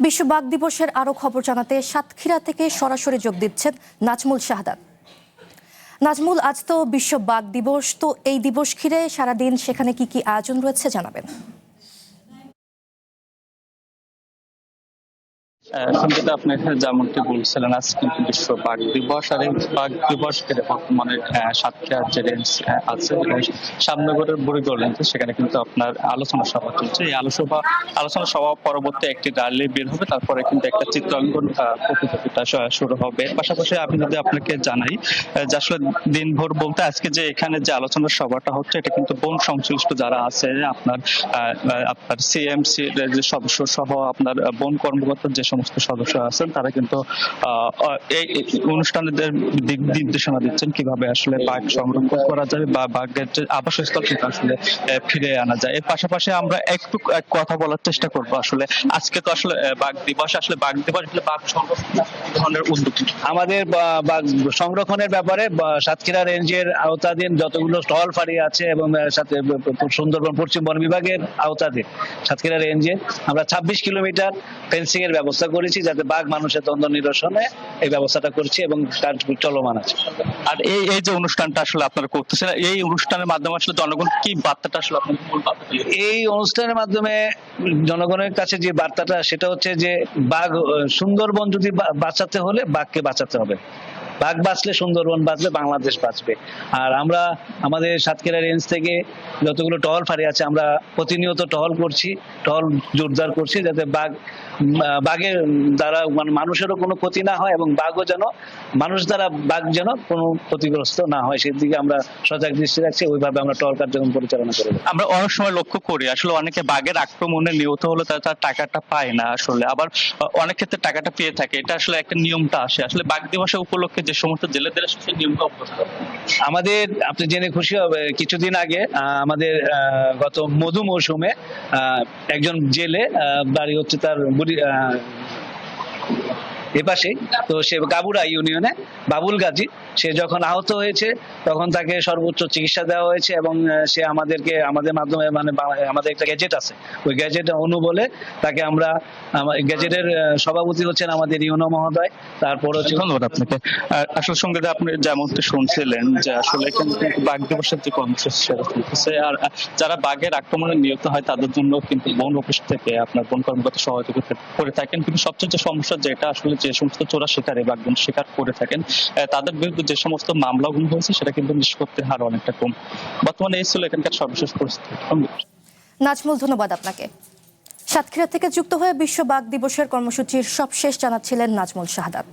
বিশ্ব বাঘ দিবসের আরো খবর জানাতে সাতক্ষীরা থেকে সরাসরি যোগ দিচ্ছেন নাজমুল শাহাদাত। নাজমুল, আজ তো বিশ্ব বাঘ দিবস, তো এই দিবস ঘিরে সারাদিন সেখানে কি কি আয়োজন রয়েছে জানাবেন। সঙ্গীতা, আপনি যেমনটি বলছিলেন, আজ কিন্তু বিশ্ব বাঘ দিবস। আর এই বাঘ দিবস বর্তমানে সাতক্ষীরা যে রেঞ্জ আছে, সামনগরের বুড়িগড় রেঞ্জে, সেখানে কিন্তু আপনার আলোচনা সভা চলছে। এই আলোচনা সভা পরবর্তী একটি র্যালি বের হবে, তারপরে কিন্তু একটা চিত্রাঙ্কন প্রতিযোগিতা শুরু হবে। পাশাপাশি আমি যদি আপনাকে জানাই যে আসলে দিনভর বলতে আজকে যে এখানে যে আলোচনা সভাটা হচ্ছে, এটা কিন্তু বন সংশ্লিষ্ট যারা আছে, আপনার সিএমসি যে সদস্য সহ আপনার বন কর্মকর্তার যে সমস্ত সদস্য আছেন, তারা কিন্তু এই অনুষ্ঠানের দিক নির্দেশনা দিচ্ছেন কিভাবে আসলে বাঘ সংরক্ষণ করা যায় বা বাঘের যে আবাসস্থল সেটা আসলে ফিরে আনা যায়। এর পাশাপাশি আমরা একটু কথা বলার চেষ্টা করব আসলে আজকে তো আসলে বাঘ দিবস, আসলে বাঘ দিবস আসলে বাঘ সংরক্ষণ ধরনের উদ্যোগ আমাদের বাঘ সংরক্ষণের ব্যাপারে সাতক্ষীরা রেঞ্জের আওতাধীন যতগুলো স্টল ফাঁড়ি আছে এবং সাথে সুন্দরবন পশ্চিম বন বিভাগের আওতাধীন সাতক্ষীরা রেঞ্জে আমরা 26 কিলোমিটার ফেন্সিং এর ব্যবস্থা করেছি, যাতে বাঘ মানুষের দ্বন্দ্ব নিরসনে এই ব্যবস্থাটা করছি এবং কাজ চলমান আছে। আর এই যে অনুষ্ঠানটা আসলে আপনারা করতেছেন, এই অনুষ্ঠানের মাধ্যমে আসলে জনগণ কি বার্তাটা আসলে আপনার মূল বার্তা? এই অনুষ্ঠানের মাধ্যমে জনগণের কাছে যে বার্তাটা, সেটা হচ্ছে যে বাঘ সুন্দরবন যদি বাঁচাতে হলে বাঘকে বাঁচাতে হবে। বাঘ বাঁচলে সুন্দরবন বাঁচবে, বাংলাদেশ বাঁচবে। আর আমরা আমাদের সাতক্ষীরা রেঞ্জ থেকে যতগুলো টহল ফাঁড়ি আছে, আমরা প্রতিনিয়ত টহল করছি, টহল জোরদার করছি, যাতে বাঘের দ্বারা মানুষেরও কোনো ক্ষতি না হয় এবং বাঘও যেন মানুষ দ্বারা বাঘ যেন কোনো ক্ষতিগ্রস্ত না হয়, সেদিকে আমরা সজাগ দৃষ্টি রাখছি। ওইভাবে আমরা টহল কার্যক্রম পরিচালনা করি। আমরা অনেক সময় লক্ষ্য করি আসলে অনেকে বাঘের আক্রমণে নিহত হলে তার টাকাটা পায় না আসলে, আবার অনেক ক্ষেত্রে টাকাটা পেয়ে থাকে। এটা আসলে একটা নিয়মটা আসে আসলে বাঘ দিবসের উপলক্ষে যে সমস্ত জেলেদের সেই নিয়মটা অভ্যস্ত। আমাদের, আপনি জেনে খুশি হবে, কিছুদিন আগে আমাদের গত মধু মৌসুমে একজন জেলে, বাড়ি হচ্ছে তার বুড়ি এপাশে, তো সে গাবুরা ইউনিয়নে বাবুল গাজী, সে যখন আহত হয়েছে তখন তাকে সর্বোচ্চ চিকিৎসা দেওয়া হয়েছে এবং সে আমাদের মাধ্যমে, মানে আমাদের একটা গ্যাজেট আছে, ওই গ্যাজেট অনু বলে তাকে আমরা, গ্যাজেটের সভাপতি হচ্ছেন আমাদের ইউনো মহোদয়। তারপর হচ্ছে ধন্যবাদ আপনাকে। আসলে সঙ্গে আপনি যেমনটা শুনছিলেন যে আসলে এখানে বাঘ দিবসের যে কর্মসূচি সেটা চলতেছে, আর যারা বাঘের আক্রমণে নিহত হয় তাদের জন্য কিন্তু বন অফিস থেকে আপনার বন কর্মকর্তা সহায়তা করে থাকেন। কিন্তু সবচেয়ে সমস্যা যেটা আসলে যে সমস্ত চোরা শিকারী বাঘ শিকার করে থাকেন, তাদের বিরুদ্ধে যে সমস্ত মামলাগুলো হয়েছে সেটা কিন্তু নিষ্পত্তির হার অনেকটা কম। বর্তমানে এই ছিল এখানকার সর্বশেষ পরিস্থিতি। নাজমুল, ধন্যবাদ আপনাকে। সাতক্ষীরা থেকে যুক্ত হয়ে বিশ্ব বাঘ দিবসের কর্মসূচির সবশেষ জানাচ্ছিলেন নাজমুল শাহাদাত।